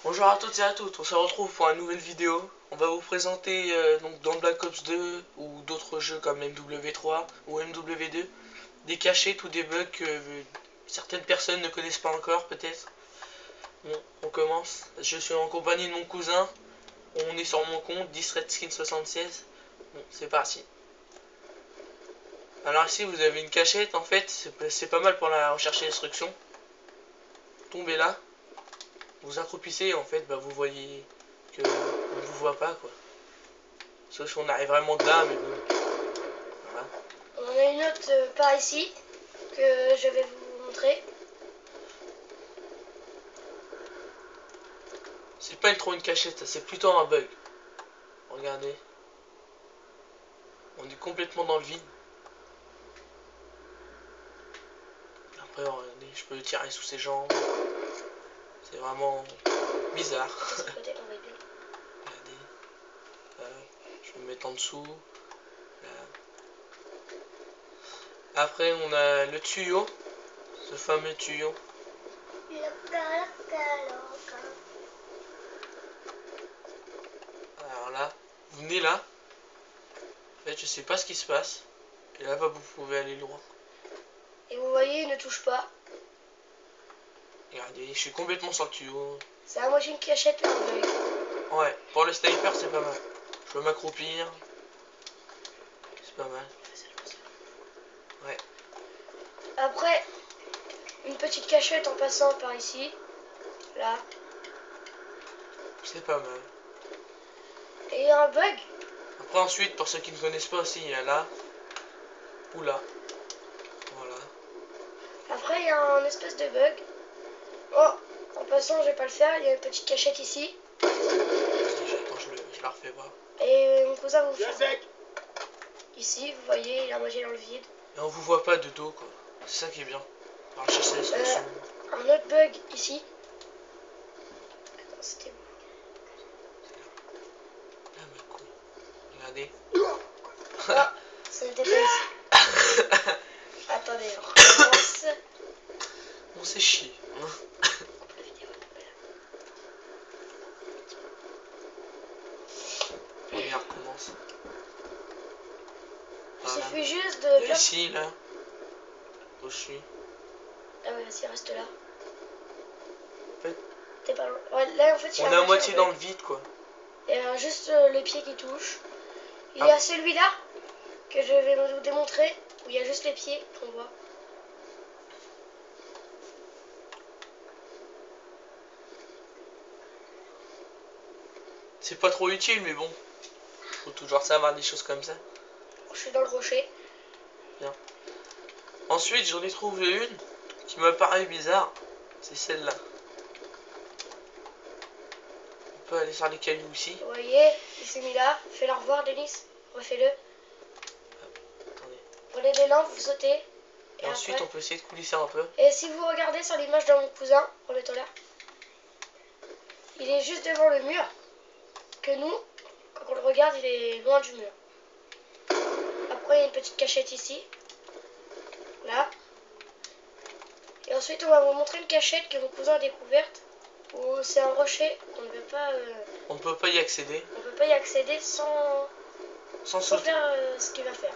Bonjour à toutes et à tous, on se retrouve pour une nouvelle vidéo. On va vous présenter donc dans Black Ops 2 ou d'autres jeux comme MW3 ou MW2 des cachettes ou des bugs que certaines personnes ne connaissent pas encore peut-être. Bon, on commence. Je suis en compagnie de mon cousin. On est sur mon compte, DisRedSkin76. Bon, c'est parti. Alors ici vous avez une cachette, en fait c'est pas mal pour la recherche et l'instruction. Tombez là. Vous accroupissez, en fait, vous voyez que on ne vous voit pas, quoi. Sauf si on arrive vraiment de là, mais bon. Voilà. On a une autre par ici que je vais vous montrer. C'est pas trop une cachette, c'est plutôt un bug. Regardez. On est complètement dans le vide. Après, regardez, je peux tirer sous ses jambes. C'est vraiment bizarre. Regardez. Regardez. Voilà. Je vais me mettre en dessous. Voilà. Après, on a le tuyau. Ce fameux tuyau. Alors là, vous venez là. En fait, je sais pas ce qui se passe. Et là, vous pouvez aller loin. Et vous voyez, il ne touche pas. Regardez, je suis complètement sur le tuyau. C'est à moitié une cachette mais un bug. Ouais, pour le sniper, c'est pas mal. Je peux m'accroupir. C'est pas mal. Ouais. Après, une petite cachette en passant par ici. Là. C'est pas mal. Et un bug. Après, ensuite, pour ceux qui ne connaissent pas aussi, il y a là. Ou là. Voilà. Après, il y a un espèce de bug. Oh, en passant, je vais pas le faire. Il y a une petite cachette ici. Attends, je la refais voir. Et mon cousin vous fait. Ici, vous voyez, il est à moitié dans le vide. Et on vous voit pas de dos, quoi. C'est ça qui est bien. On va chercher l'instruction. Un autre bug ici. Attends, c'était où? Ah, mais con. Regardez. Ah, ça n'était pas ici. Attendez, on recommence. On s'est chié. Allez, on recommence. Il Voilà. suffit juste de bien... Ici, là. Où je suis. Ah ouais, vas-y, reste là. En fait, T'es pas loin. Ouais, là, en fait, il y a on est à moitié dans le vide, quoi. Il y a juste les pieds qui touchent. Il y Ah. a celui-là que je vais vous démontrer où il y a juste les pieds qu'on voit. C'est pas trop utile, mais bon. Faut toujours savoir des choses comme ça. Je suis dans le rocher. Bien. Ensuite, j'en ai trouvé une qui m'a paru bizarre. C'est celle-là. On peut aller sur les cailloux ici. Vous voyez, il s'est mis là. Fais-le revoir, Denis. Refais-le. Attendez. Prenez des lampes, vous sautez. Et ensuite, après... on peut essayer de coulisser un peu. Et si vous regardez sur l'image de mon cousin, remettons là. Il est juste devant le mur. Que nous, quand on le regarde, il est loin du mur. Après, il y a une petite cachette ici. Là. Et ensuite, on va vous montrer une cachette que mon cousin a découverte. Où c'est un rocher qu'on ne peut pas... On ne peut pas y accéder. On peut pas y accéder sans sauter. faire ce qu'il va faire.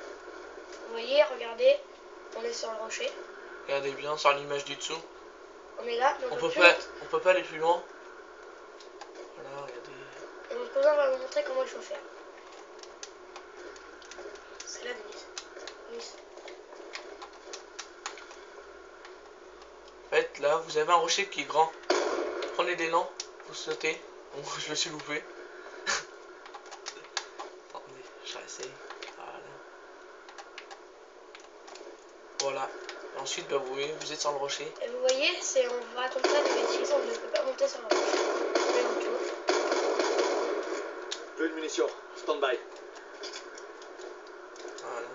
Vous voyez, regardez. On est sur le rocher. Regardez bien sur l'image du dessous. On est là, mais On peut pas aller plus loin. Voilà, regardez. Et mon cousin va vous montrer comment il faut faire. C'est là, Denis. En fait, là, vous avez un rocher qui est grand. Prenez des lampes, vous sautez. Bon, je me suis loupé. Attendez, je réessaye. Voilà. Et ensuite, vous êtes sur le rocher. Et vous voyez, on vous raconte pas des bêtises, on ne peut pas monter sur le rocher. Même tout. Peu de munitions, stand-by. Voilà.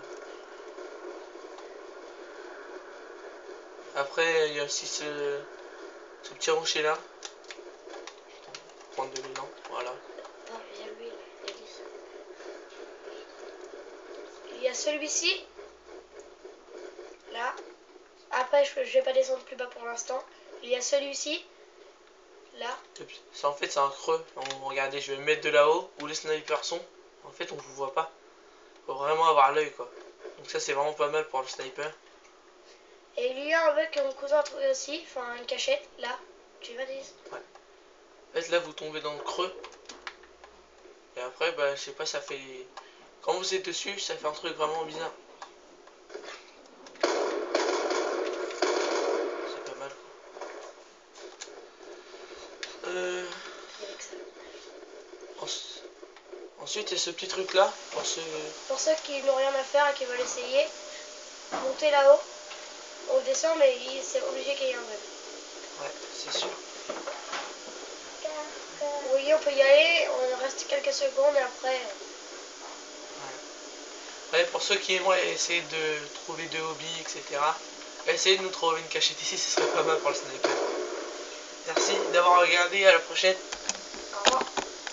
Après, il y a aussi ce petit rocher là. Prendre de l'élan, voilà. Ah, il y a lui, là. Il y a celui-ci. Là. Après, je vais pas descendre plus bas pour l'instant. Il y a celui-ci. là. En fait, c'est un creux. Regardez, je vais me mettre de là-haut où les snipers sont. En fait, on vous voit pas. Faut vraiment avoir l'œil, quoi. Donc ça, c'est vraiment pas mal pour le sniper. Et il y a un bug que mon cousin a trouvé aussi, enfin une cachette, là. Tu vas dire. Ouais. En fait, là, vous tombez dans le creux. Et après, bah, je sais pas, ça fait... Quand vous êtes dessus, ça fait un truc vraiment bizarre. C'est pas mal, quoi. Ensuite, il y a ce petit truc-là. Pour ceux qui n'ont rien à faire et qui veulent essayer, monter là-haut. On descend, mais c'est obligé qu'il y ait un bug. Ouais, c'est sûr. Vous voyez, on peut y aller, on reste quelques secondes et après... Ouais, pour ceux qui aimeraient essayer de trouver de hobbies, etc., essayez de nous trouver une cachette ici, ce serait pas mal pour le sniper. Merci d'avoir regardé, à la prochaine.